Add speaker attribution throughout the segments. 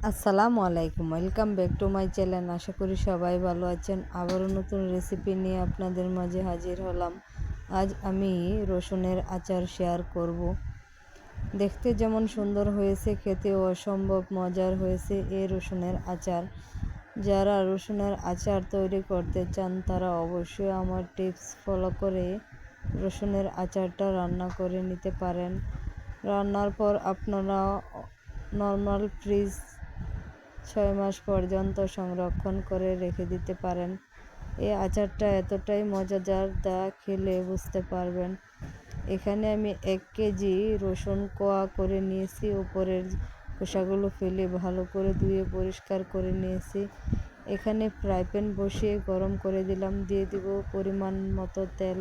Speaker 1: আসসালামু আলাইকুম, welcome back to my channel. আশা করি সবাই ভালো আছেন। আবারও নতুন রেসিপি নিয়ে আপনাদের মাঝে হাজির হলাম। আজ আমি রসুনের আচার শেয়ার করব। দেখতে যেমন সুন্দর হয়েছে, খেতেও অসম্ভব মজার হয়েছে এই রসুনের আচার। যারা রসুনের আচার তৈরি করতে চান তারা অবশ্যই আমার টিপস ফলো করে রসুনের আচারটা রান্না করে নিতে পারেন। রান্নার পর আপনারা নর্মাল ফ্রিজ 6 মাস পর্যন্ত সংরক্ষণ করে রেখে দিতে পারেন। এই আচারটা এতটাই মজাদার, যা খেলে বুঝতে পারবেন। এখানে আমি 1 কেজি রসুন কোয়া করে নিয়েছি। উপরের খোসাগুলো ফেলে ভালো করে ধুয়ে পরিষ্কার করে নিয়েছি। এখানে ফ্রাই প্যান বসিয়ে গরম করে দিলাম। দিয়ে দিব পরিমাণ মতো তেল।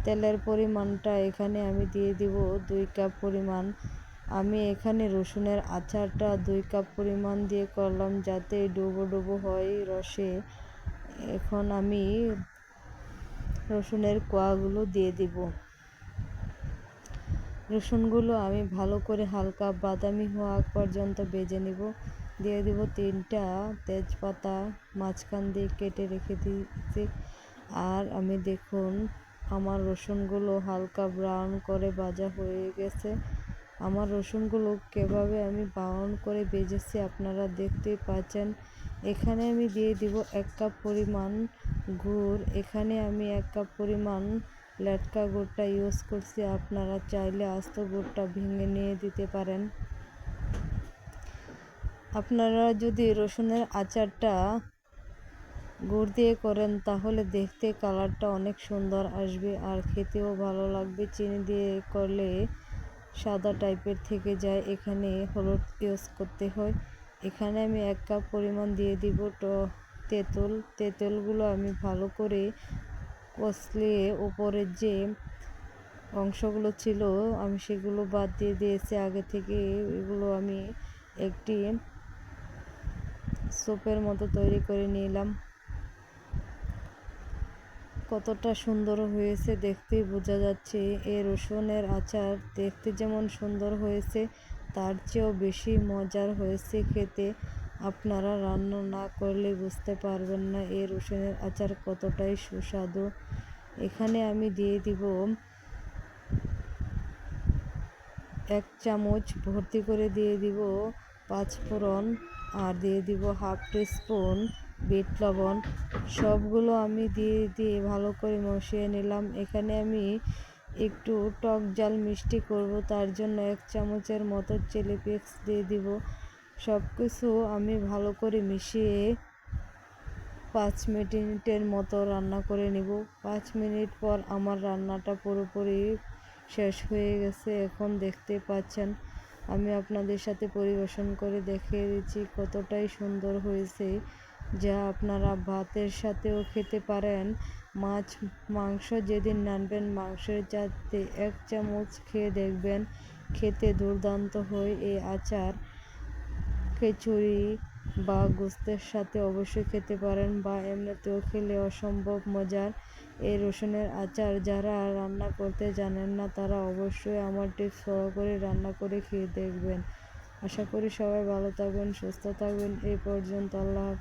Speaker 1: তেলের পরিমাণটা এখানে আমি দিয়ে দিব 2 কাপ পরিমাণ। আমি এখানে রসুনের আচারটা 2 কাপ পরিমাণ দিয়ে করলাম, যাতে ডুবো ডুবো হয় রসে। এখন আমি রসুনের কোয়াগুলো দিয়ে দিব। রসুনগুলো আমি ভালো করে হালকা বাদামি হওয়া পর্যন্ত ভেজে নিব। দিয়ে দিব 3টা তেজপাতা মাঝখান দিয়ে কেটে রেখে দিয়েছি। আর আমি দেখুন আমার রসুনগুলো হালকা ব্রাউন করে ভাজা হয়ে গেছে। আমার রসুনগুলো কীভাবে আমি ব্রাউন করে ভেজেছি আপনারা দেখতেই পাচ্ছেন। এখানে আমি দিয়ে দিব 1 কাপ পরিমাণ গুড়। এখানে আমি 1 কাপ পরিমাণ লেটকা গুড়টা ইউজ করছি। আপনারা চাইলে আস্ত গুড়টা ভেঙে নিয়ে দিতে পারেন। আপনারা যদি রসুনের আচারটা গুড় দিয়ে করেন তাহলে দেখতে কালারটা অনেক সুন্দর আসবে আর খেতেও ভালো লাগবে। চিনি দিয়ে করলে সাদা টাইপের থেকে যায়, এখানে হলুদ ইউজ করতে হয়। এখানে আমি 1 কাপ পরিমাণ দিয়ে দিব তেঁতুল। তেঁতুলগুলো আমি ভালো করে কষলিয়ে উপরের যে অংশগুলো ছিল আমি সেগুলো বাদ দিয়ে দিয়েছি আগে থেকে। এগুলো আমি একটি স্যুপের মতো তৈরি করে নিলাম। কতটা সুন্দর হয়েছে দেখতেই বোঝা যাচ্ছে। এই রসুনের আচার দেখতে যেমন সুন্দর হয়েছে, তার চেয়েও বেশি মজার হয়েছে খেতে। আপনারা রান্না না করলে বুঝতে পারবেন না এই রসুনের আচার কতটাই সুস্বাদু। এখানে আমি দিয়ে দিব 1 চামচ ভর্তি করে দিয়ে দিব 5 ফোড়ন, আর দিয়ে দিব 1/2 টিস্পুন বিট লবণ। সবগুলো আমি দিয়ে ভালো করে মিশিয়ে নিলাম। এখানে আমি একটু টক ঝাল মিষ্টি করব, তার জন্য 1 চামচের মতো চিলি ফ্লেক্স দিয়ে দিব। সব কিছু আমি ভালো করে মিশিয়ে 5 মিনিটের মতো রান্না করে নিব। 5 মিনিট পর আমার রান্নাটা পুরোপুরি শেষ হয়ে গেছে। এখন দেখতে পাচ্ছেন আমি আপনাদের সাথে পরিবেশন করে দেখিয়ে দিচ্ছি কতটাই সুন্দর হয়েছে, যা আপনারা ভাতের সাথেও খেতে পারেন। মাছ মাংস যেদিন রাঁধবেন মাংসের সাথে 1 চামচ খেয়ে দেখবেন, খেতে দুর্দান্ত হয় এই আচার। খিচুড়ি বা গোস্তের সাথে অবশ্যই খেতে পারেন, বা এমনিতেও খেলে অসম্ভব মজার এই রসুনের আচার। যারা রান্না করতে জানেন না তারা অবশ্যই আমার টিপস ফলো করে রান্না করে খেয়ে দেখবেন। আশা করি সবাই ভালো থাকবেন, সুস্থ থাকবেন। এই পর্যন্ত, আল্লাহ হাফেজ।